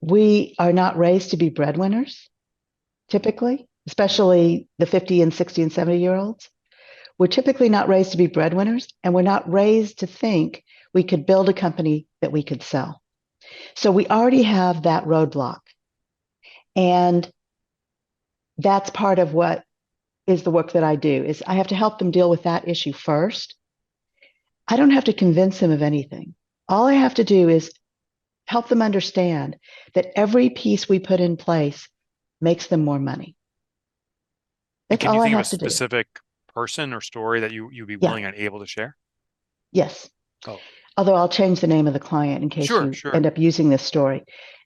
we are not raised to be breadwinners, typically, especially the 50 and 60 and 70-year-olds. We're typically not raised to be breadwinners, and we're not raised to think we could build a company that we could sell. So we already have that roadblock. And that's part of what is the work that I do, is I have to help them deal with that issue first. I don't have to convince them of anything. All I have to do is help them understand that every piece we put in place makes them more money. And That's can you all I think of a have to do. specific person or story that you'd be Yeah, willing and able to share? yes. Oh, Although I'll change the name of the client in case sure, you sure. end up using this story.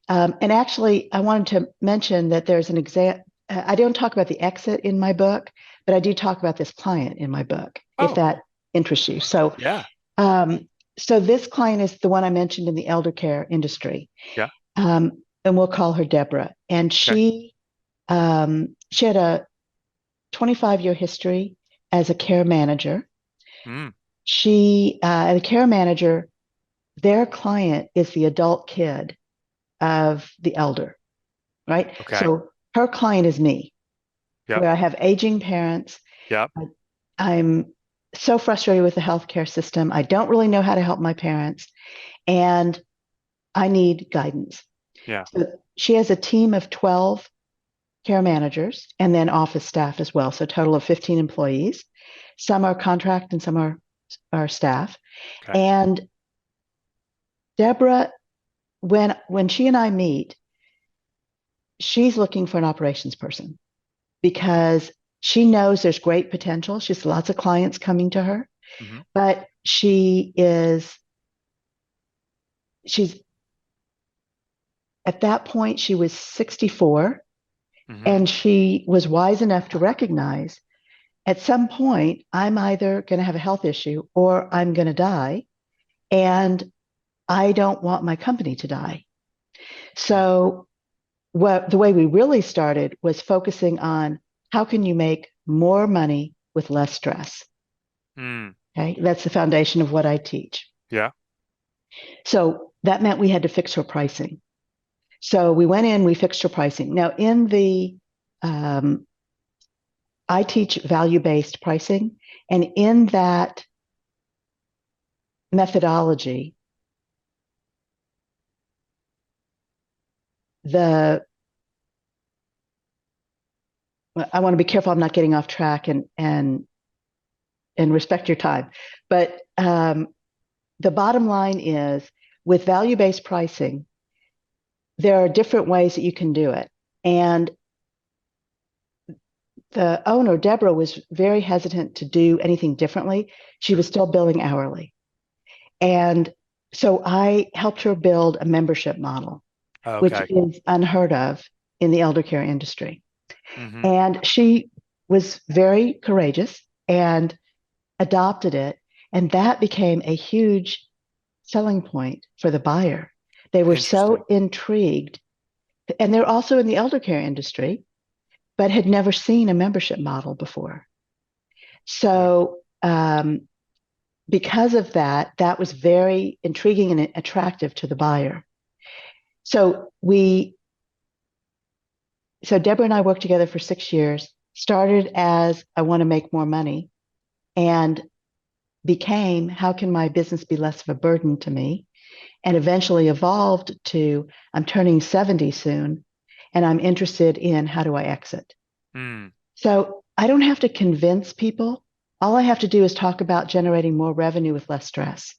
And actually, I wanted to mention that there's an exam. I don't talk about the exit in my book, but I do talk about this client in my book, if Oh, that interests you. So, yeah, um, so this client is the one I mentioned in the elder care industry, yeah. and we'll call her Deborah. And Okay. she had a 25-year history as a care manager. Mm, As a care manager, their client is the adult kid of the elder, right? okay. So her client is me, Yep, where I have aging parents. yep. I'm so frustrated with the healthcare system. I don't really know how to help my parents, and I need guidance. Yeah. So she has a team of 12 care managers and then office staff as well. So a total of 15 employees. Some are contract and some are staff. Okay. And Deborah, when she and I meet, she's looking for an operations person because she knows there's great potential. She has lots of clients coming to her, Hmm. but she's at that point she was 64, Hmm. and she was wise enough to recognize at some point I'm either going to have a health issue or I'm going to die, and I don't want my company to die. So the way we really started was focusing on how can you make more money with less stress. Mm, Okay, that's the foundation of what I teach. yeah. So that meant we had to fix her pricing. So we went in, we fixed her pricing. Now, um, I teach value based pricing, and in that methodology, the I want to be careful I'm not getting off track and respect your time. But the bottom line is with value based pricing, there are different ways that you can do it. And the owner, Deborah, was very hesitant to do anything differently. She Sure. was still billing hourly. And so I helped her build a membership model, which Okay. is unheard of in the elder care industry. Hmm. And she was very courageous and adopted it. And that became a huge selling point for the buyer. They were Interesting. so intrigued. And they're also in the elder care industry, but had never seen a membership model before. Yeah. So, because of that, that was very intriguing and attractive to the buyer. So so Deborah and I worked together for 6 years, started as I want to make more money, and became how can my business be less of a burden to me, and eventually evolved to I'm turning 70 soon and I'm interested in how do I exit. Mm, So I don't have to convince people. All I have to do is talk about generating more revenue with less stress.